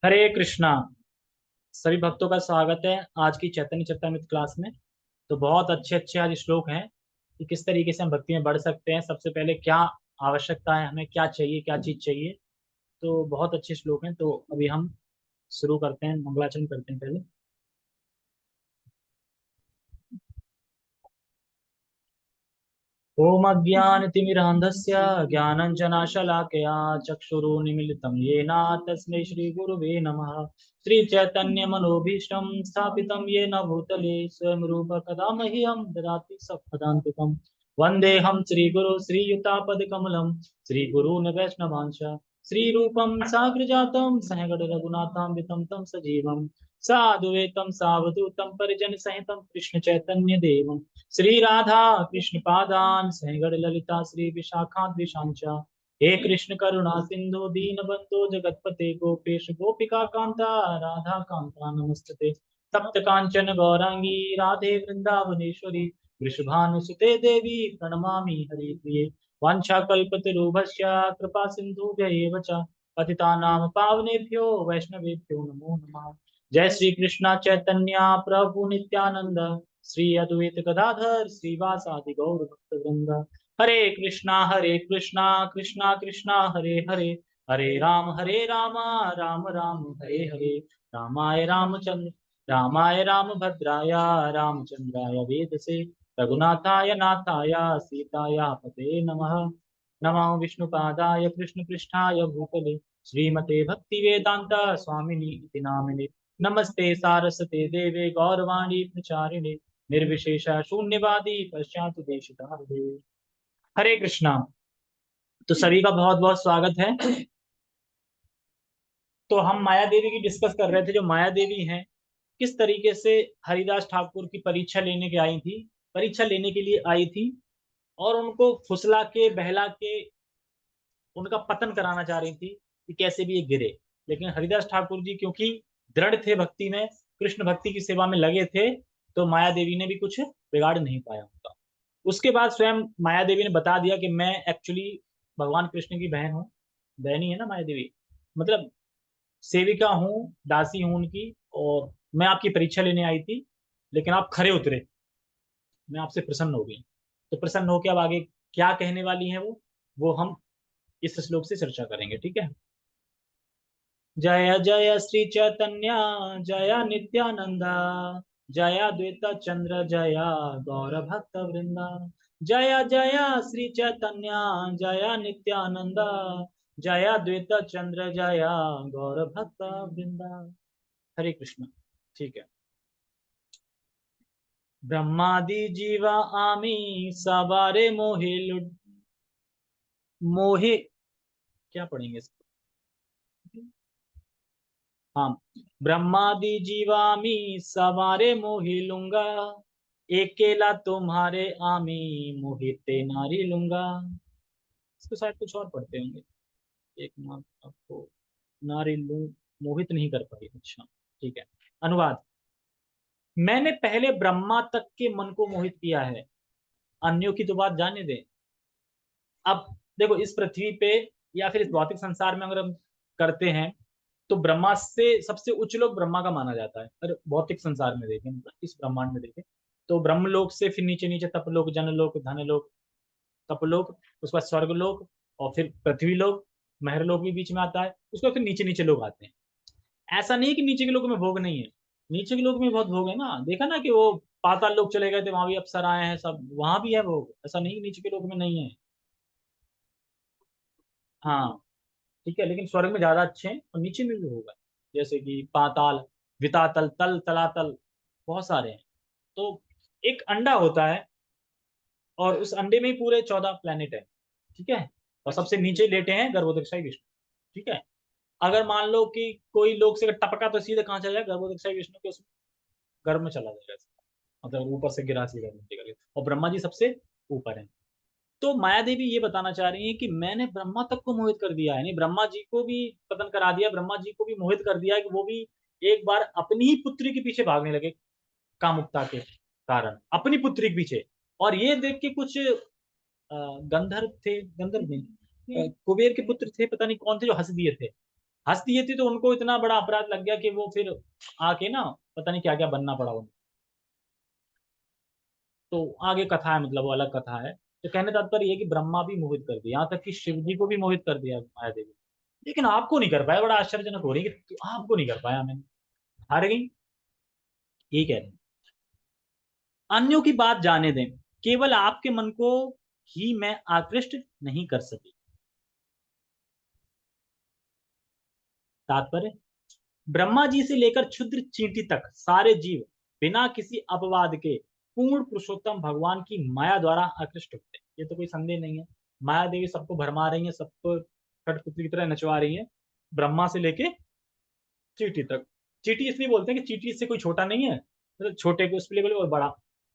हरे कृष्णा। सभी भक्तों का स्वागत है आज की चैतन्य चरितामृत क्लास में। तो बहुत अच्छे अच्छे आज श्लोक हैं कि किस तरीके से हम भक्ति में बढ़ सकते हैं। सबसे पहले क्या आवश्यकता है, हमें क्या चाहिए, क्या चीज चाहिए। तो बहुत अच्छे श्लोक हैं। तो अभी हम शुरू करते हैं, मंगलाचरण करते हैं पहले। ओम अज्ञानतिमिरान्धस्य ज्ञानञ्जनशलाकया चक्षुरुन्मीलितं येन तस्मै श्रीगुरुवे नमः। श्रीचैतन्यमनोभीष्टं स्थापितं येन भूतले स्वयं रूप कदा मह्यं ददाति सत्पदान्तिकम्। वन्देऽहं श्रीगुरो श्रीयुतापदकमलं श्रीगुरून् वैष्णवांश श्रीरूपं साग्रजातं सहगण रघुनाथान्वितं तं सजीवं साधुवेतं सावधूतं परिजनसहितं कृष्ण चैतन्य देवम् श्री राधा कृष्ण पादान सहगण ललिता श्री विशाखा द्विशांचा। हे कृष्ण करुणा सिंधु दीन बंधु जगतपते गोपेश गोपिका कांता राधा कांता नमस्ते। तप्त कांचन गौरांगी राधे वृंदावनेश्वरी वृषभानुसुते देवी प्रणमामि हरिप्रिये। वाञ्छाकल्पतरुभ्यश्च कृपा सिन्धुभ्य च पतितानां पावनेभ्यो वैष्णवेभ्यो नमो नमः। जय श्री कृष्ण चैतन्य प्रभु नित्यानंद श्री अद्वैत गदाधर श्रीवासादि गौर भक्त वृंद। हरे कृष्णा कृष्णा कृष्णा हरे हरे हरे राम राम राम हरे हरे। रामाय रामभद्राय रामचंद्राय वेदसे रघुनाथाय नाथाय सीताया पते नमः। नमो विष्णुपादाय कृष्णपृष्ठाय भूतले श्रीमते भक्ति वेदांत स्वामिनि इति नामिने। नमस्ते सारस्वते देवे गौरवाणी प्रचारिणे निर्विशेष शून्यवादी पश्चात देशितार्थे। हरे कृष्णा। तो सभी का बहुत बहुत स्वागत है। तो हम माया देवी की डिस्कस कर रहे थे। जो माया देवी हैं किस तरीके से हरिदास ठाकुर की परीक्षा लेने के आई थी, परीक्षा लेने के लिए आई थी और उनको फुसला के बहला के उनका पतन कराना चाह रही थी कि कैसे भी ये गिरे। लेकिन हरिदास ठाकुर जी क्योंकि दृढ़ थे भक्ति में, कृष्ण भक्ति की सेवा में लगे थे, तो माया देवी ने भी कुछ बिगाड़ नहीं पाया उनका। उसके बाद स्वयं माया देवी ने बता दिया कि मैं एक्चुअली भगवान कृष्ण की बहन हूँ। बहन ही है ना माया देवी, मतलब सेविका हूँ, दासी हूँ उनकी। और मैं आपकी परीक्षा लेने आई थी, लेकिन आप खरे उतरे, मैं आपसे प्रसन्न हो गई। तो प्रसन्न होकर अब आगे क्या कहने वाली है वो हम इस श्लोक से चर्चा करेंगे, ठीक है। जय जय श्री चैतन्य जय नित्यानंद जय द्वैत चंद्र जय गौर भक्त वृंदा। जय जय श्री चैतन्य जय नित्यानंद जय द्वैत चंद्र जय गौर भक्त वृंदा। हरे कृष्ण। ठीक है। ब्रह्मादि जीवा आमी सवारे मोहे मोहे, क्या पढ़ेंगे इसको। हाँ। ब्रह्मादि जीवामी सवारे मोहि लूंगा एकेला तुम्हारे आमी मोहिते नारी लूंगा। इसको शायद कुछ और पढ़ते होंगे। एक माँ आपको नारी लू मोहित नहीं कर पाई। अच्छा, ठीक है। अनुवाद। मैंने पहले ब्रह्मा तक के मन को मोहित किया है, अन्यों की तो बात जाने दे। अब देखो, इस पृथ्वी पे या फिर इस भौतिक संसार में अगर हम करते हैं तो ब्रह्मा से सबसे उच्च लोक ब्रह्मा का माना जाता है। अगर भौतिक संसार में देखें, मतलब इस ब्रह्मांड में देखें, तो ब्रह्मलोक से फिर नीचे नीचे तपलोक, जनलोक, धनलोक, तपलोक, उसके बाद स्वर्गलोक, और फिर पृथ्वीलोक, महरलोक भी बीच में आता है। उसके बाद फिर नीचे नीचे लोग आते हैं। ऐसा नहीं कि नीचे के लोग में भोग नहीं है, नीचे के लोग में बहुत भोग है ना। देखा ना कि वो पाताल लोग चले गए थे, वहां भी अप्सर आए हैं, सब वहां भी है भोग। ऐसा नहीं कि नीचे के लोग में नहीं है। हाँ, ठीक है। लेकिन स्वर्ग में ज्यादा अच्छे हैं और नीचे में भी होगा, जैसे कि पाताल, वितातल, तल, तलातल, बहुत सारे हैं। तो एक अंडा होता है और उस अंडे में ही पूरे 14 प्लेनेट है, ठीक है। और सबसे नीचे लेटे हैं गर्भोदकशाही विष्णु, ठीक है। अगर मान लो कि कोई लोग से टपका तो सीधे कहाँ चला जाएगा, गर्भोदकशाही विष्णु के उस गर्भ में चला जाएगा। मतलब ऊपर से गिरा सीधा नीचे करके, और ब्रह्मा जी सबसे ऊपर है। तो माया देवी ये बताना चाह रही है कि मैंने ब्रह्मा तक को मोहित कर दिया है, नहीं ब्रह्मा जी को भी पतन करा दिया, ब्रह्मा जी को भी मोहित कर दिया है कि वो भी एक बार अपनी ही पुत्री के पीछे भागने लगे, कामुकता के कारण अपनी पुत्री के पीछे। और ये देख के कुछ गंधर्व थे, गंधर्व नहीं, कुबेर के पुत्र थे, पता नहीं कौन थे, जो हंस दिए थे। हंस दिए थे तो उनको इतना बड़ा अपराध लग गया कि वो फिर आके ना पता नहीं क्या क्या बनना पड़ा उनको। तो आगे कथा है, मतलब वो अलग कथा है। तो कहने का तात्पर्य ये है कि ब्रह्मा भी मोहित कर दिया, यहाँ तक कि शिव जी को भी मोहित कर दिया माया देवी। लेकिन आपको नहीं कर पाया, बड़ा आश्चर्यजनक हो रही है कि आपको नहीं कर पाया, मैंने हार गई, ये कह रहे हैं। अन्यों की बात जाने दें, केवल आपके मन को ही मैं आकृष्ट नहीं कर सकी। तात्पर्य, ब्रह्मा जी से लेकर क्षुद्र चींटी तक सारे जीव बिना किसी अपवाद के पूर्ण पुरुषोत्तम भगवान की माया द्वारा आकृष्ट होते हैं, ये तो कोई संदेह नहीं है। माया देवी सबको भरमा रही है, सबको कठपुतली की तरह नचवा रही है, ब्रह्मा से लेके चींटी तक। चींटी इसलिए बोलते हैं कि चींटी से कोई छोटा नहीं है, मतलब छोटे को उस लेवल और बड़ा,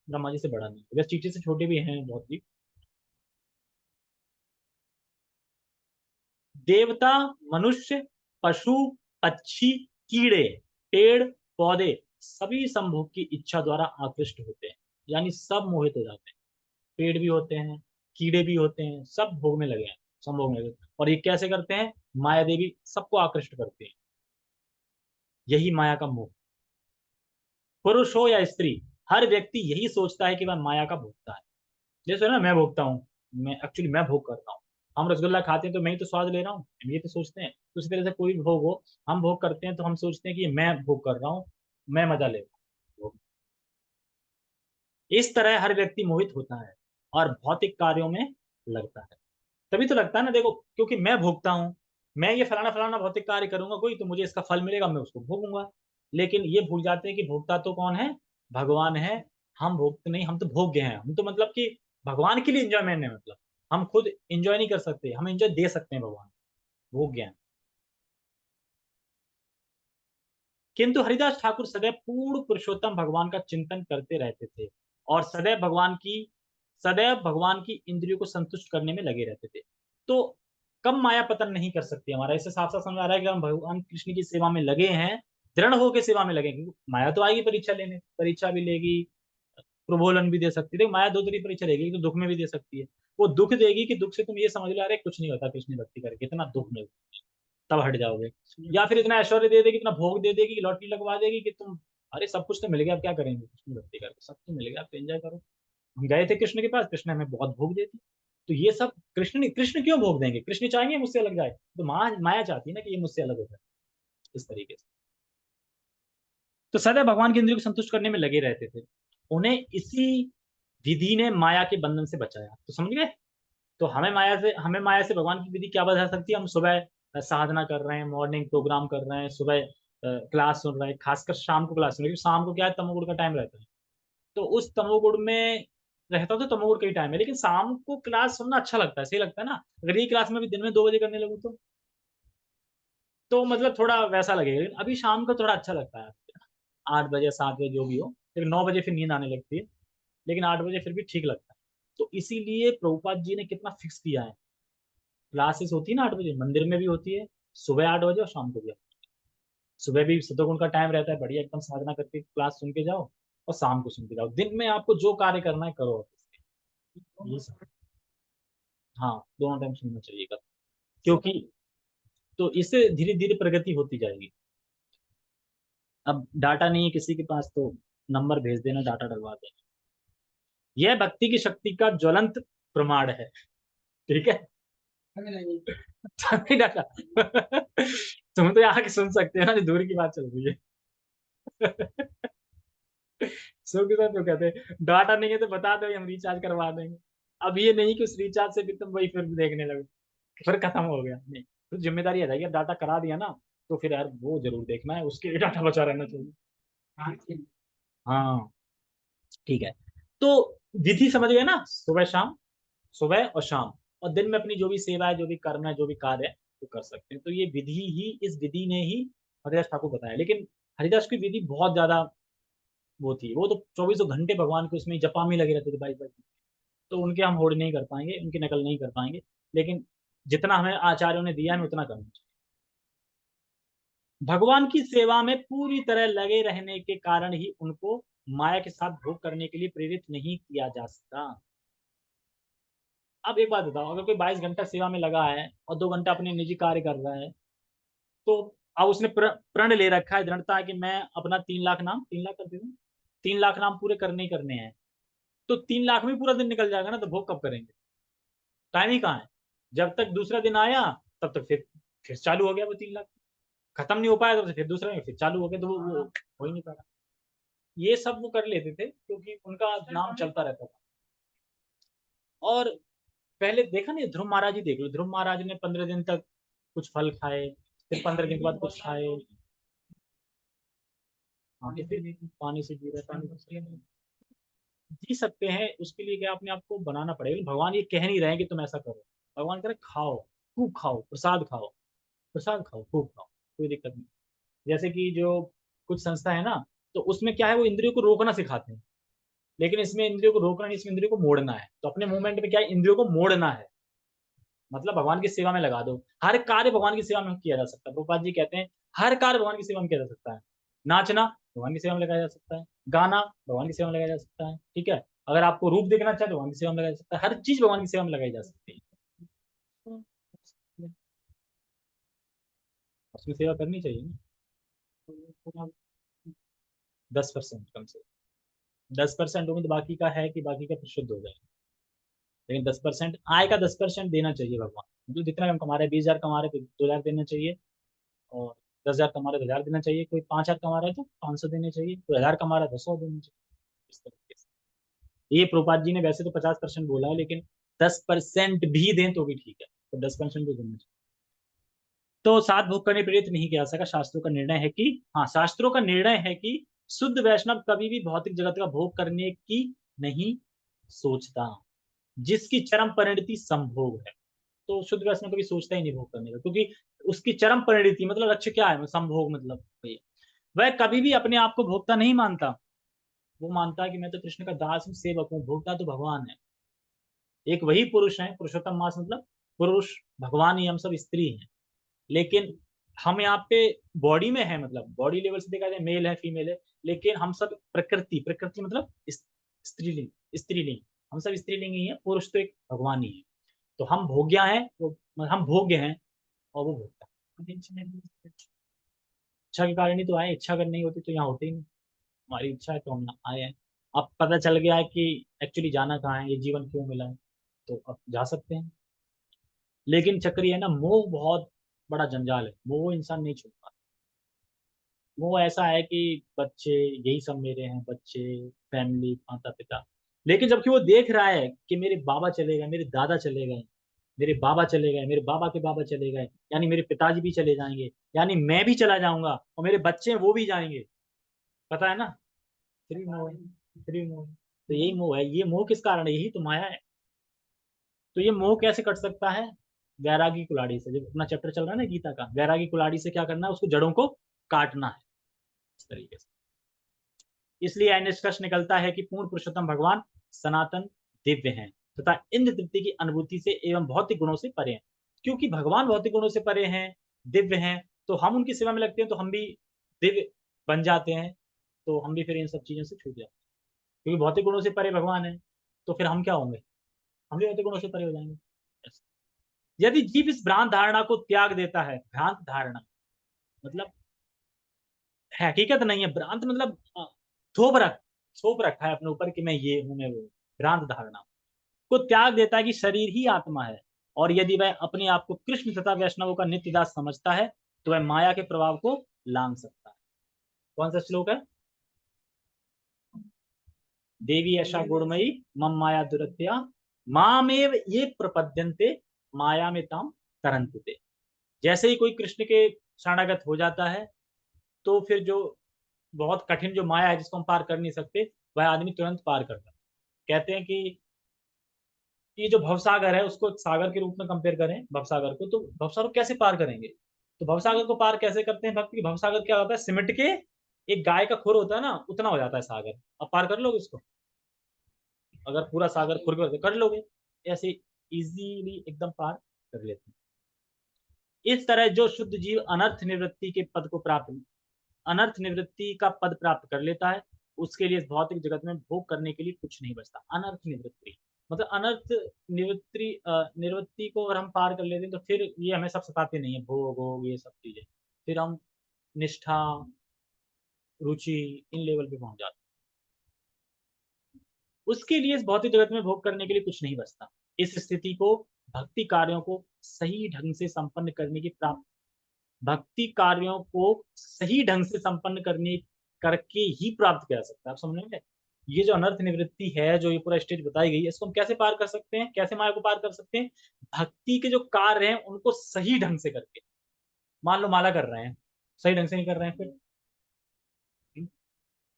ब्रह्मा जी से बड़ा नहीं है, वैसे चींटी से छोटे भी हैं बहुत ही। देवता, मनुष्य, पशु, पक्षी, कीड़े, पेड़ पौधे सभी संभोग की इच्छा द्वारा आकृष्ट होते हैं, यानी सब मोहित हो जाते हैं। पेड़ भी होते हैं, कीड़े भी होते हैं, सब भोग में लगे हैं, संभोग में लगे हैं। और ये कैसे करते हैं? माया देवी सबको आकृष्ट करती है, यही माया का मोह। पुरुष हो या स्त्री, हर व्यक्ति यही सोचता है कि वह माया का भोगता है। जैसे ना मैं भोगता हूँ, मैं एक्चुअली मैं भोग करता हूँ। हम रसगुल्ला खाते हैं तो मैं ही तो स्वाद ले रहा हूँ, हम ये तो सोचते हैं। तो उसी तरह से कोई भी भोग हो, हम भोग करते हैं तो हम सोचते हैं कि मैं भोग कर रहा हूँ, मैं मजा ले रहा हूँ। इस तरह हर व्यक्ति मोहित होता है और भौतिक कार्यों में लगता है। तभी तो लगता है ना, देखो, क्योंकि मैं भोगता हूँ, मैं ये फलाना फलाना भौतिक कार्य करूंगा कोई तो मुझे इसका फल मिलेगा, मैं उसको भोगूंगा। लेकिन ये भूल जाते हैं कि भोगता तो कौन है? भगवान है। हम भोगते नहीं, हम तो भोग्य हैं, हम तो मतलब कि भगवान के लिए इंजॉयमेंट है, मतलब हम खुद इंजॉय नहीं कर सकते, हम इंजॉय दे सकते हैं भगवान, भोग्य हैं। किंतु हरिदास ठाकुर सदैव पूर्ण पुरुषोत्तम भगवान का चिंतन करते रहते थे और सदैव भगवान की इंद्रियों को संतुष्ट करने में लगे रहते थे। तो कम माया पतन नहीं कर सकती हमारा, इससे साफ साफ समझ आ रहा है कि हम भगवान कृष्ण की सेवा में लगे हैं, दृढ़ होकर सेवा में लगे हैं। क्योंकि माया तो आएगी परीक्षा लेने, परीक्षा भी लेगी, प्रबोधन भी दे सकती है। देखो माया दो तरीके की परीक्षा देगी, एक तो दुख में भी दे सकती है। वो दुख देगी कि दुख से तुम ये समझ लो अरे कुछ नहीं होता कृष्ण भक्ति करके, इतना दुख मिलता है, तब हट जाओगे। या फिर इतना ऐश्वर्य दे देगी, इतना भोग दे देगी, लॉटरी लगवा देगी कि तुम अरे सब कुछ तो मिल गया, अब क्या करेंगे, कृष्ण भक्ति करके सब कुछ मिल गया, अब तो एंजॉय करो। हम गए थे कृष्ण के पास, कृष्ण हमें बहुत भोग देती। तो ये सब कृष्ण क्यों भोग देंगे? कृष्ण चाहेंगे मुझसे अलग जाए, तो माया चाहती है ना कि ये मुझसे अलग हो जाए, इस तरीके से। तो सदैव भगवान के इंद्रियों को संतुष्ट करने में लगे रहते थे। उन्हें इसी विधि ने माया के बंधन से बचाया, तो समझ गए। तो हमें माया से भगवान की विधि क्या बता सकती है? हम सुबह साधना कर रहे हैं, मॉर्निंग प्रोग्राम कर रहे हैं, सुबह क्लास सुन रहे हैं, खासकर शाम को क्लास सुन रहे हैं, क्योंकि शाम को क्या है, तमोगुण का टाइम रहता है। तो उस तमोगुण में रहता तो तमोगुण का ही टाइम है, लेकिन शाम को क्लास सुनना अच्छा लगता है, सही लगता है ना। अगर ये क्लास में भी दिन में 2 बजे करने लगूँ तो मतलब थोड़ा वैसा लगेगा, लेकिन अभी शाम को थोड़ा अच्छा लगता है। 8 बजे 7 बजे जो भी हो, लेकिन 9 बजे फिर नींद आने लगती है, लेकिन 8 बजे फिर भी ठीक लगता है। तो इसीलिए प्रभुपाद जी ने कितना फिक्स किया है। क्लासेस होती है ना 8 बजे, मंदिर में भी होती है, सुबह 8 बजे और शाम को भी। सुबह भी सतोगुण का टाइम रहता है, बढ़िया एकदम साधना करके क्लास सुन के जाओ, और शाम को सुन के जाओ। दिन में आपको जो कार्य करना है करो ये सब। हाँ, दोनों टाइम सुनना चाहिए क्योंकि तो इससे धीरे धीरे प्रगति होती जाएगी। अब डाटा नहीं है किसी के पास तो नंबर भेज देना, डाटा डलवा देना। यह भक्ति की शक्ति का ज्वलंत प्रमाण है। ठीक है। नहीं डाटा तुम तो यहाँ के सुन सकते हो ना, जो दूर की बात चल रही है। सो के साथ तो कहते हैं डाटा नहीं है तो बता दो, हम रिचार्ज करवा देंगे। अब ये नहीं कि उस रिचार्ज से भी तुम वही फिल्म देखने लगो, फिर खत्म हो गया। नहीं, तो जिम्मेदारी है कि अब डाटा करा दिया ना, तो फिर यार वो जरूर देखना है, उसके लिए डाटा बचा रहना चाहिए। हाँ, ठीक है। तो विधि समझ गए ना, सुबह शाम, सुबह और शाम, और दिन में अपनी जो भी सेवा है, जो भी कर्म है, जो भी कार्य है वो कर सकते हैं। तो ये विधि ही, इस विधि ने ही हरिदास ठाकुर बताया। लेकिन हरिदास की विधि बहुत ज्यादा वो थी, वो तो 24 घंटे भगवान के उसमें जपा में लगे रहते थे, 22 तो उनके हम होड़ नहीं कर पाएंगे, उनकी नकल नहीं कर पाएंगे। लेकिन जितना हमें आचार्यों ने दिया हमें उतना करना चाहिए। भगवान की सेवा में पूरी तरह लगे रहने के कारण ही उनको माया के साथ भोग करने के लिए प्रेरित नहीं किया जा सकता। अब एक बात बताओ, अगर कोई 22 घंटा सेवा में लगा है और 2 घंटा अपने निजी कार्य कर रहा है, तो अब उसने प्रण ले रखा है, दृढ़ता है कि मैं अपना 3 लाख नाम, 3 लाख कर देते हैं, 3 लाख नाम पूरे करने ही करने हैं। तो 3 लाख में पूरा दिन निकल जाएगा ना, तो भोग कब करेंगे? टाइम ही कहाँ है। जब तक दूसरा दिन आया तब तक फिर चालू हो गया वो 3 लाख, खत्म नहीं हो पाया तब से फिर दूसरा फिर चालू हो गया, तो वो हो ही नहीं पाया। ये सब वो कर लेते थे क्योंकि उनका नाम चलता रहता था। और पहले देखा नहीं, ध्रुव महाराज ही देख लो, ध्रुव महाराज ने 15 दिन तक कुछ फल खाए, फिर 15 दिन के बाद कुछ खाए। हाँ, तो फिर पानी से जी रहे, पानी से जी सकते हैं, उसके लिए क्या अपने आप को बनाना पड़ेगा। भगवान ये कह नहीं रहे हैं कि तुम ऐसा करो, भगवान कह रहे खाओ, खूब खाओ, प्रसाद खाओ, प्रसाद खाओ, खूब खाओ, कोई दिक्कत नहीं। जैसे कि जो कुछ संस्था है ना, तो उसमें क्या है, वो इंद्रियों को रोकना सिखाते हैं, लेकिन इसमें इंद्रियों को रोकना नहीं, इसमें इंद्रियों को मोड़ना है। तो अपने मूवमेंट में क्या है, इंद्रियों को मोड़ना है, मतलब भगवान की सेवा में लगा दो। हर कार्य भगवान की सेवा में किया जा सकता है। प्रभुपाद जी कहते हैं हर कार्य भगवान की सेवा में किया जा सकता है। नाचना भगवान की सेवा में लगाया जा सकता है, गाना भगवान की सेवा में लगाया जा सकता है, ठीक है। अगर आपको रूप देखना चाहे तो भगवान की सेवा में लगाया जा सकता है, हर चीज भगवान की सेवा में लगाई जा सकती है। उसकी सेवा करनी चाहिए ना। 10% कम से 10% होगी तो बाकी का है कि बाकी का शुद्ध हो जाए। लेकिन 10% आय का 10% देना चाहिए भगवान, मतलब जितना हम कमा रहे हैं, 20,000 कमा रहे हैं तो 2,000 देना चाहिए, और 10,000 कमा रहे तो 1,000 देना चाहिए, कोई 5,000 कमा रहा है तो 500 देने चाहिए, कोई 1,000 कमा रहा है तो 100 देने चाहिए, इस तरीके से। ये प्रभुपाद जी ने वैसे तो 50% बोला है, लेकिन 10% भी दें तो भी ठीक है, तो 10% भी देना चाहिए। तो सात भोग करने प्रेरित नहीं किया जा सका, शास्त्रों का निर्णय है कि, हाँ शास्त्रों का निर्णय है कि शुद्ध वैष्णव कभी भी भौतिक जगत का भोग करने की नहीं सोचता, जिसकी चरम परिणति संभोग है। तो शुद्ध वैष्णव कभी सोचता ही नहीं भोग करने का, क्योंकि उसकी चरम परिणति मतलब लक्ष्य क्या है, संभोग मतलब भैया, वह कभी भी अपने आप को भोक्ता नहीं मानता। वो मानता है कि मैं तो कृष्ण का दास हूँ, सेवक हूँ, भोक्ता तो भगवान है। एक वही पुरुष है, पुरुषोत्तम मास मतलब पुरुष, भगवान ही हम सब स्त्री हैं। लेकिन हम यहाँ पे बॉडी में है, मतलब बॉडी लेवल से देखा जाए मेल है फीमेल है, लेकिन हम सब प्रकृति, प्रकृति मतलब स्त्रीलिंग, स्त्रीलिंग, हम सब स्त्रीलिंग ही है, पुरुष तो एक भगवान ही है। तो हम भोग्या हैं, वो हम भोग्य हैं और वो भोगता है। इच्छा के कारण ही तो आए, इच्छा अगर नहीं होती तो यहाँ होते ही नहीं। हमारी इच्छा है तो हम आए हैं। अब पता चल गया है कि एक्चुअली जाना कहाँ है, ये जीवन क्यों मिला है, तो अब जा सकते हैं। लेकिन चक्कर ये है ना, मोह बहुत बड़ा जंजाल है, मोह इंसान नहीं छोड़ता। मोह ऐसा है कि बच्चे, यही सब मेरे हैं, बच्चे, फैमिली, माता पिता। लेकिन जबकि वो देख रहा है कि मेरे बाबा चले गए, मेरे दादा चले गए, मेरे बाबा चले गए, मेरे बाबा के बाबा चले गए, यानी मेरे पिताजी भी चले जाएंगे, यानी मैं भी चला जाऊंगा और मेरे बच्चे हैं वो भी जाएंगे, पता है ना। फ्री मोह है, फ्री मोह। तो यही मोह है, ये मोह किस कारण है, यही तो माया है। तो ये मोह कैसे कट सकता है? वैरागी कुलाड़ी से, जब अपना चैप्टर चल रहा है ना गीता का, वैरागी कुलाड़ी से क्या करना है, उसको जड़ों को काटना है, इस तरीके से। इसलिए यह निष्कर्ष निकलता है कि पूर्ण पुरुषोत्तम भगवान सनातन दिव्य हैं तथा इंद्र तृप्ति की अनुभूति से एवं भौतिक गुणों से परे हैं। क्योंकि भगवान भौतिक गुणों से परे हैं, दिव्य हैं, तो हम उनकी सेवा में लगते हैं तो हम भी दिव्य बन जाते हैं, तो हम भी फिर इन सब चीजों से छूट जाते हैं। क्योंकि भौतिक गुणों से परे भगवान है, तो फिर हम क्या होंगे, हम भी भौतिक गुणों से परे हो जाएंगे। यदि जीव इस भ्रांत धारणा को त्याग देता है, भ्रांत धारणा मतलब हकीकत नहीं है, भ्रांत मतलब थोप रख थोप रखा है अपने ऊपर कि मैं ये हूं, मैं वो, भ्रांत धारणा को त्याग देता है कि शरीर ही आत्मा है। और यदि वह अपने आप को कृष्ण तथा वैष्णवों का नित्य दास समझता है, तो वह माया के प्रभाव को लांग सकता है। कौन सा श्लोक है? देवी ऐसा गुणमयी मम माया दुरत्या मामेव ये प्रपद्यन्ते माया में ताम तरंतते। जैसे ही कोई कृष्ण के शरणागत हो जाता है, तो फिर जो बहुत कठिन जो माया है जिसको हम पार कर नहीं सकते, वह आदमी तुरंत पार करता है। कहते हैं कि ये जो भवसागर है उसको सागर के रूप में कंपेयर करें भवसागर को, तो भवसागर को कैसे पार करेंगे? तो भवसागर को पार कैसे करते हैं भक्त की? भवसागर क्या होता है, सिमट के एक गाय का खुर होता है ना, उतना हो जाता है सागर। अब पार कर लोगे इसको? अगर पूरा सागर खुर के कर लोगे, ऐसे इजीली एकदम पार कर लेते हैं। इस तरह जो शुद्ध जीव अनर्थ निवृत्ति के पद को प्राप्त, अनर्थ निवृत्ति का पद प्राप्त कर लेता है, उसके लिए इस भौतिक जगत में भोग करने के लिए कुछ नहीं बचता। अनर्थ निवृत्ति मतलब अनर्थ निवृत्ति, निवृत्ति को अगर हम पार कर लेते हैं तो फिर ये हमें सब सताते नहीं है, भोग भोग ये सब चीजें। फिर हम निष्ठा, रुचि, इन लेवल पे पहुंच जाते हैं। उसके लिए इस भौतिक जगत में भोग करने के लिए कुछ नहीं बचता। इस स्थिति को भक्ति कार्यों को सही ढंग से संपन्न करने की प्राप्त भक्ति कार्यों को सही ढंग से संपन्न करने करके ही प्राप्त किया जा सकता है। आप समझेंगे, ये जो अनर्थ निवृत्ति है, जो ये पूरा स्टेज बताई गई है, इसको हम कैसे पार कर सकते हैं, कैसे माया को पार कर सकते हैं? भक्ति के जो कार्य हैं उनको सही ढंग से करके। मान लो माला कर रहे हैं, सही ढंग से नहीं कर रहे हैं, फिर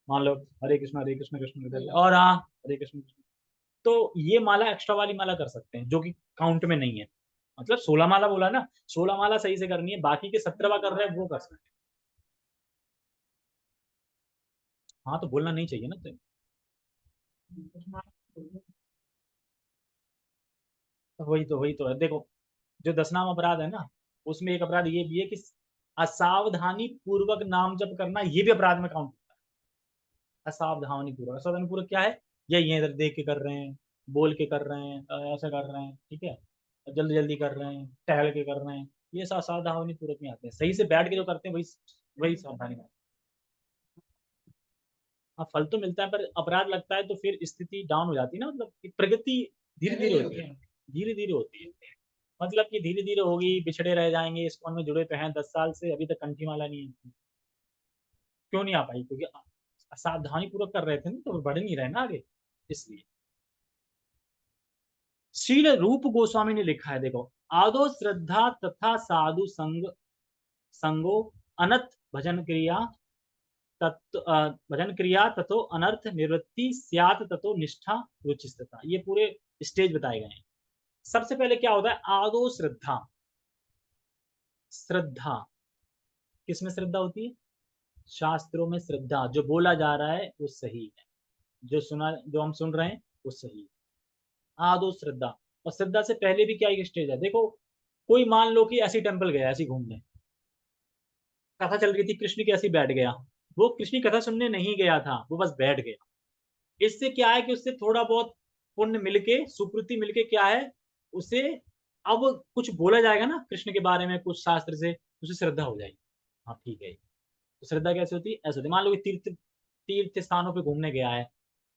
मान लो हरे कृष्ण कृष्ण कृष्ण और हाँ हरे कृष्ण कृष्ण, तो ये माला एक्स्ट्रा वाली माला कर सकते हैं जो कि काउंट में नहीं है। मतलब 16 माला बोला ना, 16 माला सही से करनी है, बाकी के 17वां कर रहे हैं वो कर सकते हैं। हाँ तो बोलना नहीं चाहिए ना तो वही तो है, देखो जो 10 नाम अपराध है ना, उसमें एक अपराध ये भी है कि असावधानी पूर्वक नाम जप करना, ये भी अपराध में काउंट होता है। असावधानी पूर्वक क्या है? ये इधर देख के कर रहे हैं, बोल के कर रहे हैं, ऐसा कर रहे हैं, ठीक है, जल्दी जल्दी कर रहे हैं, टहल के कर रहे हैं, ये सब असावधानी पूर्वक में आते हैं। सही से बैठ के जो करते हैं वही वही सावधानी में। हाँ फल तो मिलता है, पर अपराध लगता है तो फिर स्थिति डाउन हो जाती है ना, मतलब कि प्रगति धीरे धीरे होती है, धीरे धीरे होती है। मतलब कि धीरे धीरे होगी, बिछड़े रह जाएंगे, इस्कॉन में जुड़े तो हैं 10 साल से, अभी तक कंठी माला नहीं है। क्यों नहीं आ पाई? क्योंकि सावधानी पूर्वक कर रहे थे ना, तो बढ़ नहीं रहे ना आगे, इसलिए। श्रील रूप गोस्वामी ने लिखा है, देखो, आदो श्रद्धा तथा साधु संगो अनथ भजन क्रिया भजन क्रिया तथो अनर्थ निवृत्ति स्यात् तथो निष्ठा रुचिस्तता, ये पूरे स्टेज बताए गए हैं। सबसे पहले क्या होता है? आदो श्रद्धा। श्रद्धा किसमें श्रद्धा होती है? शास्त्रों में श्रद्धा, जो बोला जा रहा है वो सही है, जो हम सुन रहे हैं वो सही है। आदो श्रद्धा। और श्रद्धा से पहले भी क्या एक स्टेज है, देखो, कोई मान लो कि ऐसी टेम्पल गया, ऐसी घूमने, कथा चल रही थी, कृष्ण की ऐसी बैठ गया। वो कृष्ण की कथा सुनने नहीं गया था, वो बस बैठ गया। इससे क्या है कि उससे थोड़ा बहुत पुण्य मिलके, सुकृति मिलके क्या है, उसे अब कुछ बोला जाएगा ना कृष्ण के बारे में कुछ शास्त्र से, उसे श्रद्धा हो जाएगी। हाँ ठीक है। तो श्रद्धा कैसे होती है? ऐसे होती है, मान लो कि तीर्थ तीर्थ स्थानों पे घूमने गया है।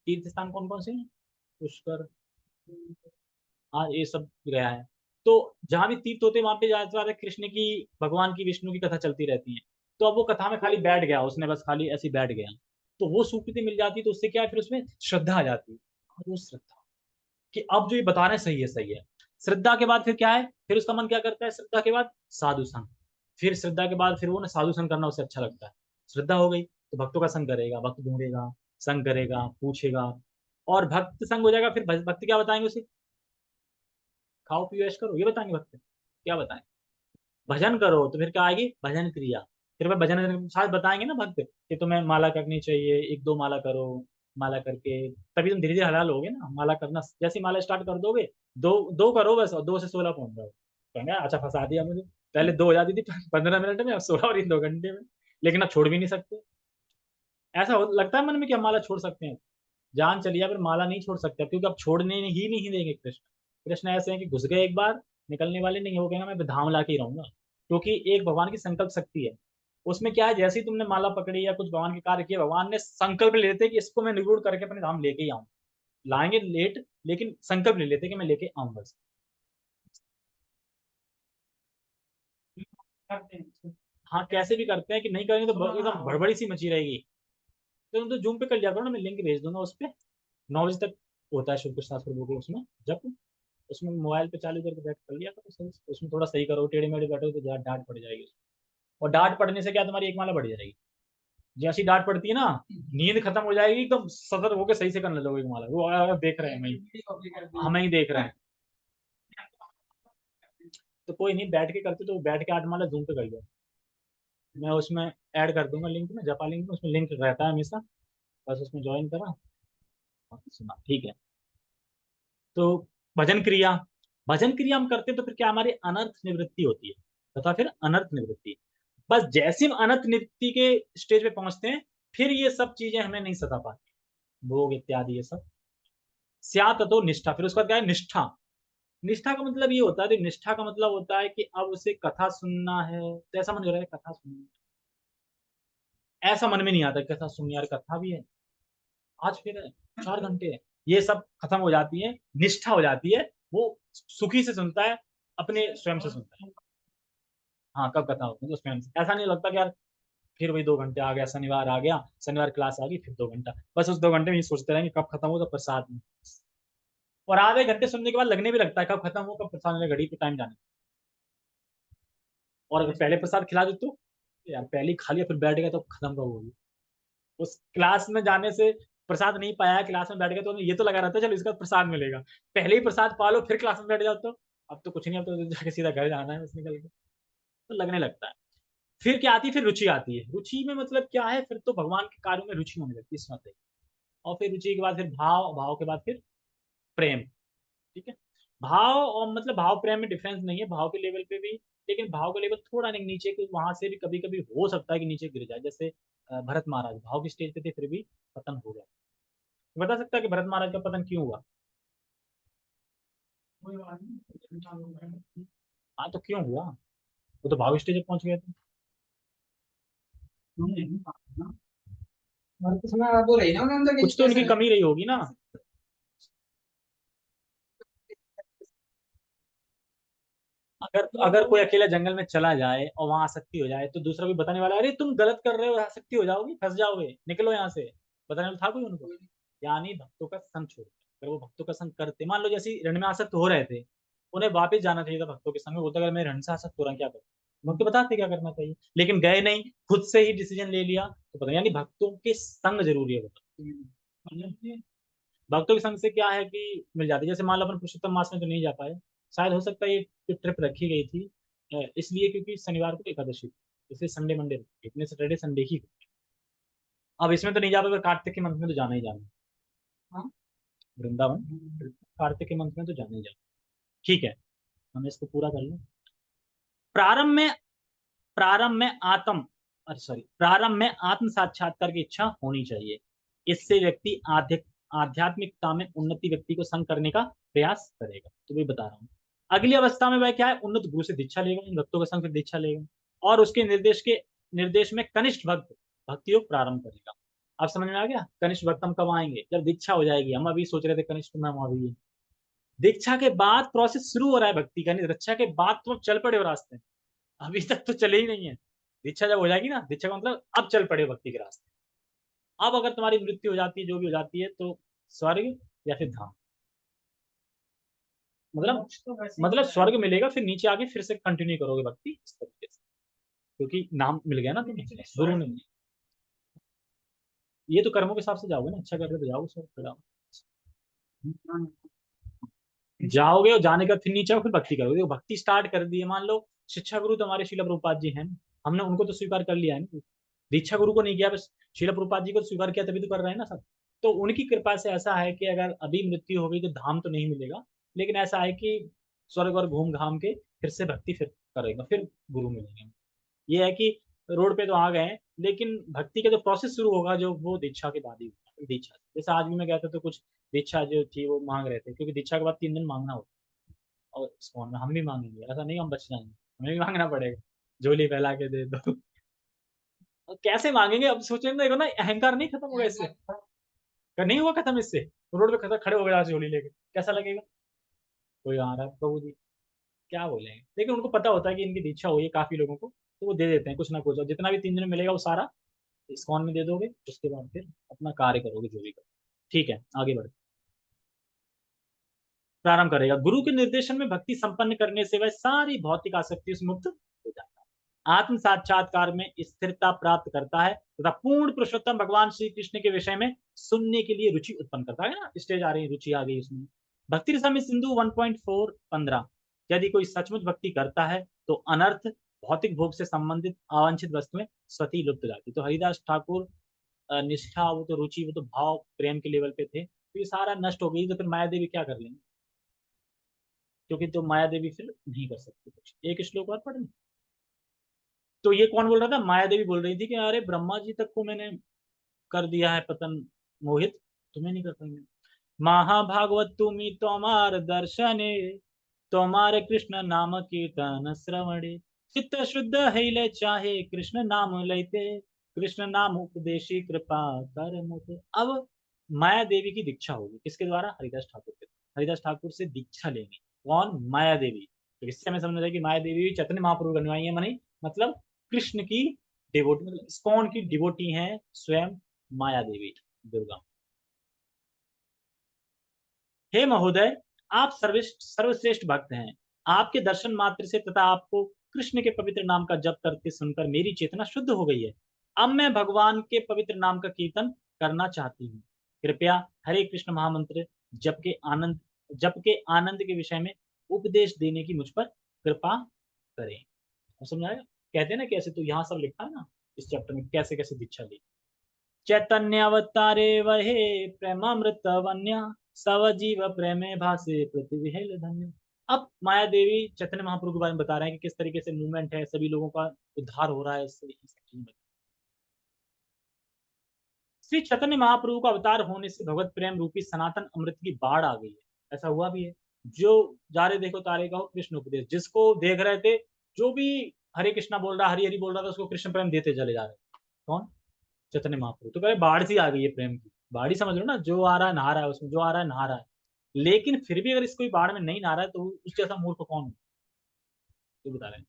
तीर्थ स्थान कौन कौन से हैं? पुष्कर, हाँ ये सब गया है। तो जहां भी तीर्थ होते हैं वहां पे ज्यादा कृष्ण की, भगवान की, विष्णु की कथा चलती रहती है। तो अब वो कथा में खाली बैठ गया, उसने बस खाली ऐसे बैठ गया, तो वो स्वीकृति मिल जाती है, तो उससे क्या है, फिर उसमें श्रद्धा आ जाती है। और वो श्रद्धा कि अब जो ये बता रहे हैं सही है, सही है। श्रद्धा के बाद फिर क्या है, फिर उसका मन क्या करता है? श्रद्धा के बाद साधु संग। फिर श्रद्धा के बाद फिर वो ना साधु संग करना उसे अच्छा लगता है। श्रद्धा हो गई तो भक्तों का संग करेगा, भक्त ढूंढेगा, संग करेगा, पूछेगा, और भक्त संग हो जाएगा। फिर भक्त क्या बताएंगे उसे? खाओ पियो ऐश करो, ये बताएंगे भक्त? क्या बताएं? भजन करो, तो फिर क्या आएगी? भजन क्रिया। फिर वह भजन शायद बताएंगे ना भक्त कि तुम्हें माला करनी चाहिए, एक दो माला करो। माला करके तभी तुम धीरे धीरे हलाल होगे ना, माला करना जैसे माला स्टार्ट कर दोगे, दो दो करो बस, और 2 से 16 पहुंच जाओ। कहेंगे अच्छा फंसा दिया मुझे, पहले 2 हो जाती थी 15 मिनट में, अब 16 और इन 2 घंटे में। लेकिन अब छोड़ भी नहीं सकते। ऐसा लगता है मन में कि हम माला छोड़ सकते हैं, जान चलिए, पर माला नहीं छोड़ सकते, क्योंकि अब छोड़ने ही नहीं देंगे कृष्ण। कृष्ण ऐसे हैं कि घुस गए एक बार, निकलने वाले नहीं, हो गए ना, मैं धाम ला के ही रहूंगा। क्योंकि एक भगवान की संकल्प शक्ति है, उसमें क्या है, जैसे ही तुमने माला पकड़ी या कुछ भगवान के कार्य किए, भगवान ने संकल्प ले लेते कि इसको मैं निगूढ़ करके अपने धाम लेके ही आऊँ। लाएंगे लेट, लेकिन संकल्प ले लेते कि मैं लेके आऊंगा। हाँ कैसे भी करते हैं कि नहीं करेंगे तो एकदम भड़बड़ी सी मची रहेगी। तो तुम तो जूम पे कर लिया करो ना, मैं लिंक भेज दूंगा उस पर। 9 बजे तक होता है शुभ प्रसाद प्रभु के उसमें जब, उसमें मोबाइल पे चालू करके बैठ कर लिया करो सही से। उसमें थोड़ा सही करो, टेढ़े मेढ़े बैठो तो ज्यादा डांट पड़ जाएगी उसमें। और डांट पड़ने से क्या, तुम्हारी एक माला बढ़ जाएगी। जैसी डांट पड़ती है ना, नींद खत्म हो जाएगी, एकदम सतर्क होकर सही से करने लगोगे एक माला, वो देख रहे हैं हमें ही देख रहे हैं। तो कोई नहीं, बैठ के करते तो बैठ के 8 माला जूम पे कर लो। मैं उसमें ऐड कर दूंगा लिंक में, जपा लिंक में, उसमें लिंक रहता है हमेशा, बस उसमें ज्वाइन करा और सुना, ठीक है। तो भजन क्रिया, भजन क्रिया हम करते हैं तो फिर क्या, हमारी अनर्थ निवृत्ति होती है, तथा फिर अनर्थ निवृत्ति। बस जैसे हम अनर्थ निवृत्ति के स्टेज पे पहुंचते हैं, फिर ये सब चीजें हमें नहीं सता पाती, भोग इत्यादि ये सब। स्यात तो निष्ठा, फिर उसके बाद क्या है? निष्ठा। निष्ठा का मतलब ये होता है, निष्ठा का मतलब होता है कि अब उसे कथा सुनना है तो ऐसा मन हो रहा है कथा सुननी है। ऐसा मन में नहीं आता कथा सुननी, यार कथा भी है आज फिर है 4 घंटे है, ये सब खत्म हो जाती है, निष्ठा हो जाती है। वो सुखी से सुनता है, अपने स्वयं से सुनता है। हाँ कब कथा होती है तो स्वयं से, ऐसा नहीं लगता कि यार फिर वही 2 घंटे आ गया, शनिवार आ गया, शनिवार क्लास आ गई फिर 2 घंटा, बस उस 2 घंटे में ये सोचते रहेंगे कब खत्म हो तो प्रसाद में। और आधे घंटे सुनने के बाद लगने भी लगता है कब खत्म हो, कब प्रसाद में घड़ी पे टाइम जाने। और अगर पहले प्रसाद खिला दे तो यार पहले ही खा लिया फिर बैठ गया तो खत्म कब होगी। उस क्लास में जाने से प्रसाद नहीं पाया, क्लास में बैठ गया तो ये तो लगा रहता है चलो इसका प्रसाद मिलेगा, पहले ही प्रसाद पा लो फिर क्लास में बैठ जाओ तो अब तो कुछ नहीं, अब तो जाके सीधा घर जाना है बस निकल के, तो लगने लगता है। फिर क्या आती है, फिर रुचि आती है। रुचि में मतलब क्या है, फिर तो भगवान के कार्यों में रुचि होने लगती है इसमें। और फिर रुचि के बाद फिर भाव, भाव के बाद फिर प्रेम। ठीक है, भाव और मतलब भाव प्रेम में डिफरेंस नहीं है, भाव के लेवल पे भी, लेकिन भाव का लेवल थोड़ा नहीं नीचे के, वहां से भी कभी कभी हो सकता है कि नीचे गिर जाए। जैसे भरत महाराज भाव की स्टेज पे थे फिर भी पतन हो गया। बता सकता है कि भरत महाराज का पतन क्यों हुआ? हाँ तो क्यों हुआ, वो तो भाव स्टेज पे पहुंच गए थे। कुछ तो उनकी कमी रही होगी ना। अगर अगर कोई अकेला जंगल में चला जाए और वहां आसक्ति हो जाए तो दूसरा भी बताने वाला अरे तुम गलत कर रहे हो, आसक्ति हो जाओगी, फंस जाओगे, निकलो यहाँ से, बताने वाला था कोई उनको? यानी भक्तों का संग छोड़, अगर वो भक्तों का संग करते, मान लो जैसे रण में आसक्त हो रहे थे, उन्हें वापस जाना चाहिए था भक्तों के संग में, बोलते अगर मैं रण से आसक्त हो रहा क्या करूँ, उनको बताते क्या करना चाहिए, लेकिन गए नहीं, खुद से ही डिसीजन ले लिया, तो पता, यानी भक्तों के संग जरूरी है बताओ। भक्तों के संग से क्या है कि मिल जाती है, जैसे मान लो अपन पुरुषोत्तम मास में तो नहीं जा पाए, शायद हो सकता है ये ट्रिप रखी गई थी इसलिए क्योंकि शनिवार को एकादशी थी, इसलिए संडे मंडे इतने सैटरडे संडे ही। अब इसमें तो नहीं जा पाए, कार्तिक के मंथ में तो जाना ही जाना है। हाँ, वृंदावन कार्तिक के मंथ में तो जाना ही जाना। ठीक है, हमें इसको पूरा कर लें। प्रारंभ में, प्रारंभ में आत्म अरे सॉरी प्रारंभ में आत्म साक्षात्कार की इच्छा होनी चाहिए। इससे व्यक्ति आध्यात्मिकता में उन्नति व्यक्ति को संग करने का प्रयास करेगा, तो वही बता रहा हूँ। अगली अवस्था में वह क्या है, उन्नत गुरु से दीक्षा लेगा, इन भक्तों का संग से दीक्षा लेगा, और उसके निर्देश में कनिष्ठ भक्त भक्ति योग प्रारंभ करेगा। अब समझ में आ गया, कनिष्ठ भक्त हम कब आएंगे, जब दीक्षा हो जाएगी। हम अभी सोच रहे थे कनिष्ठ में हम अभी, दीक्षा के बाद प्रोसेस शुरू हो रहा है भक्ति का, नहीं दीक्षा के बाद तो चल पड़े हो रास्ते, अभी तक तो चले ही नहीं है। दीक्षा जब हो जाएगी ना, दीक्षा का मतलब अब चल पड़े भक्ति के रास्ते। अब अगर तुम्हारी मृत्यु हो जाती है, जो भी हो जाती है, तो स्वर्ग या फिर धाम, मतलब स्वर्ग मिलेगा, फिर नीचे आके फिर से कंटिन्यू करोगे भक्ति इस तरीके से, क्योंकि नाम मिल गया ना तुम्हें, गुरु ने। ये तो कर्मों के हिसाब से जाओगे ना, अच्छा कर रहे तो जाओगे स्वर्ग, जाओ जाओगे, और जाने के बाद फिर नीचे आओ, फिर भक्ति करोगे। देखो भक्ति स्टार्ट कर दी है, मान लो शिक्षा गुरु तो हमारे शीला प्रभुपाद जी हैं, हमने उनको तो स्वीकार कर लिया है ना, दीक्षा गुरु को नहीं किया, बस शीला प्रभुपाद जी को स्वीकार किया, तभी तो कर रहे हैं ना सब। तो उनकी कृपा से ऐसा है कि अगर अभी मृत्यु हो गई तो धाम तो नहीं मिलेगा, लेकिन ऐसा है कि स्वर्ग और घूम घाम के फिर से भक्ति फिर करेगा, फिर गुरु मिलेंगे। ये है कि रोड पे तो आ गए हैं, लेकिन भक्ति का जो प्रोसेस शुरू होगा जो, वो दीक्षा के बाद ही होगा। दीक्षा जैसे आज भी मैं कहता तो कुछ दीक्षा जो थी वो मांग रहे थे, क्योंकि दीक्षा के बाद 3 दिन मांगना होता है, और इस्कॉन में हम भी मांगेंगे, ऐसा नहीं हम बच जाएंगे, हमें भी मांगना पड़ेगा, झोली फैला के दे दो। और कैसे मांगेंगे, अब सोचेंगे, देखो ना अहंकार नहीं खत्म होगा इससे, नहीं हुआ खत्म इससे, रोड पे खड़ा खड़े हो गए झोली लेके, कैसा लगेगा, कोई आ रहा है प्रभु जी, क्या बोलेंगे, लेकिन उनको पता होता है कि इनकी दीक्षा हुई है काफी लोगों को, तो वो दे देते हैं कुछ ना कुछ, और जितना भी 3 दिन में मिलेगा वो सारा इस्कॉन में दे दोगे, उसके बाद फिर अपना कार्य करोगे जो भी करो। ठीक है, आगे बढ़ो। प्रारंभ करेगा, गुरु के निर्देशन में भक्ति संपन्न करने से वह सारी भौतिक आसक्ति से मुक्त हो जाता है, आत्म साक्षात्कार में स्थिरता प्राप्त करता है तथा पूर्ण पुरुषोत्तम भगवान श्री कृष्ण के विषय में सुनने के लिए रुचि उत्पन्न करता है ना, स्टेज आ रही है, रुचि आ गई उसमें। भक्ति रसामृत सिंधु 1.4:15, यदि कोई सचमुच भक्ति करता है तो अनर्थ भौतिक भोग से संबंधित अवांछित वस्तुएं स्वतः लुप्त हो जाती। तो हरिदास ठाकुर निष्ठा, वो तो रुचि, वो तो भाव प्रेम के लेवल पे थे, तो ये सारा नष्ट हो गई, तो फिर माया देवी क्या कर लेंगे, क्योंकि तो माया देवी फिर नहीं कर सकती कुछ। एक श्लोक और पढ़ने, तो ये कौन बोल रहा था, माया देवी बोल रही थी कि अरे ब्रह्मा जी तक को मैंने कर दिया है पतन, मोहित तुम्हें नहीं कर पाएंगे। महाभागवत तुम्हें तो अमार दर्शने तुम्हारे कृष्ण नाम कीर्तन श्रवणे चित्त शुद्ध hele चाहे कृष्ण नाम लेते कृष्ण नाम उपदेशी कृपा कर मोते। अब माया देवी की दीक्षा होगी किसके द्वारा? हरिदास ठाकुर के द्वारा। हरिदास ठाकुर से दीक्षा लेंगे कौन? माया देवी। तो इससे हमें समझ रहा है कि माया देवी भी चैतन्य महाप्रभु की अनुयायी है, मानी मतलब कृष्ण की डिवोटी, मतलब इस्कॉन की डिवोटी है स्वयं माया देवी दुर्गा। हे महोदय, आप सर्वश्रेष्ठ भक्त हैं। आपके दर्शन मात्र से तथा आपको कृष्ण के पवित्र नाम का जप करते सुनकर मेरी चेतना शुद्ध हो गई है। अब मैं भगवान के पवित्र नाम का कीर्तन करना चाहती हूँ। कृपया हरे कृष्ण महामंत्र जप के आनंद के विषय में उपदेश देने की मुझ पर कृपा करें। अब समझ आया? कहते हैं ना कैसे, तो यहाँ सब लिखा है ना इस चैप्टर में कैसे कैसे दीक्षा ली। चैतन्य अवतारे वहे प्रेमामृत वन्या सव जीव प्रेमे भासे प्रतिविहेल धन्य। अब माया देवी चैतन्य महाप्रभु के बारे में बता रहे हैं कि किस तरीके से मूवमेंट है, सभी लोगों का उद्धार हो रहा है इससे, इस चीज में। श्री चैतन्य महाप्रभु का अवतार होने से भगवत प्रेम रूपी सनातन अमृत की बाढ़ आ गई है। ऐसा हुआ भी है। जो जा रहे देखो तारे का हो कृष्ण उपदेश, जिसको देख रहे थे, जो भी हरे कृष्णा बोल रहा, हरि हरि बोल रहा था, उसको कृष्ण प्रेम देते चले जा रहे। कौन? चैतन्य महाप्रभु। तो कहे बाढ़ सी आ गई है प्रेम की। बाढ़ ही समझ लो ना, जो आ रहा है नहा रहा है उसमें, जो आ रहा है नहा रहा है। लेकिन फिर भी अगर इस कोई बाढ़ में नहीं नहा रहा है तो उस जैसा मूर्ख कौन है? ये बता रहे हैं।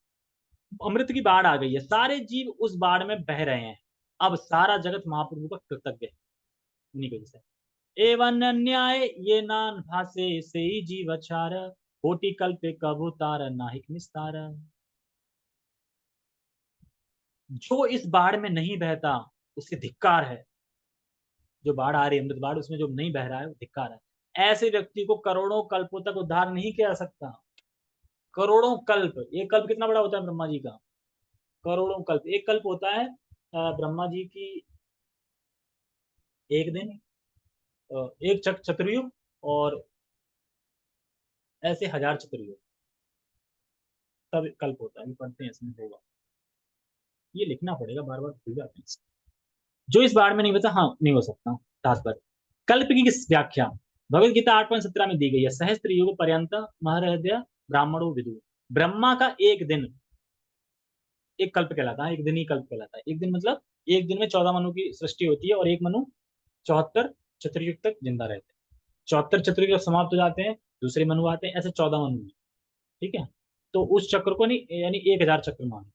अमृत की बाढ़ आ गई है, सारे जीव उस बाढ़ में बह रहे हैं। अब सारा जगत महाप्रभु का कृतज्ञ है उन्हीं की वजह से। एवं अन्याय ये नान भासे से ही जीव अचार कोटि कल्पे कबू तार नाहिक निस्तार। जो इस बाढ़ में नहीं बहता उससे धिक्कार है। जो बाढ़ आ रही है अमृत बाढ़, उसमें जो नहीं बह रहा है वो धिक्कार है। ऐसे व्यक्ति को करोड़ों कल्पों तक उद्धार नहीं किया जा सकता। करोड़ों कल्प, एक कल्प कितना बड़ा होता है ब्रह्मा जी का? करोड़ों कल्प। एक कल्प होता है ब्रह्मा जी की एक दिन, एक चतुर्युग, और ऐसे हजार चतुर्युग, तब कल्प होता है। ये पढ़ते हैं इसमें होगा, ये लिखना पड़ेगा, बार बार भूल जाते हैं। जो इस बार में नहीं बता, हाँ नहीं हो सकता। तात्पर्य कल्प की किस व्याख्या भगवत गीता 8.17 में दी गई है। सहस्त्र युग पर्यंत महर्दय ब्राह्मणों विदु। ब्रह्मा का एक दिन एक कल्प कहलाता है, एक दिन ही कल्प कहलाता है। एक दिन मतलब एक दिन में 14 मनु की सृष्टि होती है, और एक मनु 74 चतुर्युग तक जिंदा रहते हैं। 74 चतुर्युग समाप्त हो जाते हैं, दूसरे मनु आते हैं, ऐसे 14 मनु हैं। ठीक है, तो उस चक्र को नहीं, यानी 1000 चक्र मान।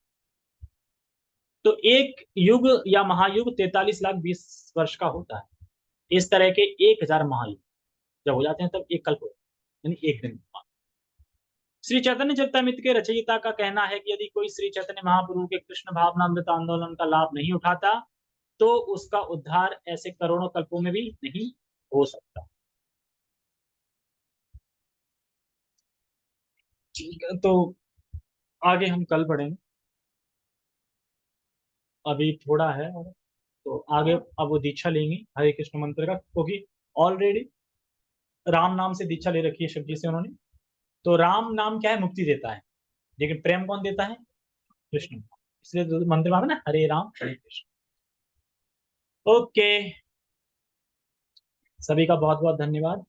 तो एक युग या महायुग 43,20,000 वर्ष का होता है। इस तरह के 1000 महायुग जब हो जाते हैं तब एक कल्प होता है, यानी एक दिन। श्री चैतन्य चरितमृत के रचयिता का कहना है कि यदि कोई श्री चैतन्य महाप्रभु के कृष्ण भावनामृत आंदोलन का लाभ नहीं उठाता तो उसका उद्धार ऐसे करोड़ों कल्पों में भी नहीं हो सकता। ठीक है, तो आगे हम कल पढ़ेंगे। अभी थोड़ा है और, तो आगे अब वो दीक्षा लेंगी हरे कृष्ण मंत्र का, क्योंकि ऑलरेडी राम नाम से दीक्षा ले रखी है शिव जी से उन्होंने। तो राम नाम क्या है? मुक्ति देता है, लेकिन प्रेम कौन देता है? कृष्ण। इसलिए तो मंत्र में है ना, हरे राम हरे कृष्ण। ओके, सभी का बहुत बहुत धन्यवाद।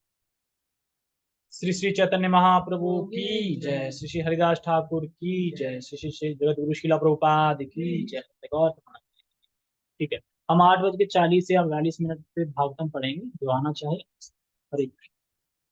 श्री श्री चैतन्य महाप्रभु की जय, श्री श्री हरिदास ठाकुर की जय, श्री श्री श्री जगत गुरु शिला प्रभुपाद की जय। ठीक है, हम 8 बज के 40 या 42 मिनट पे भागवतम पढ़ेंगे, जो आना चाहे। हरे कृष्ण।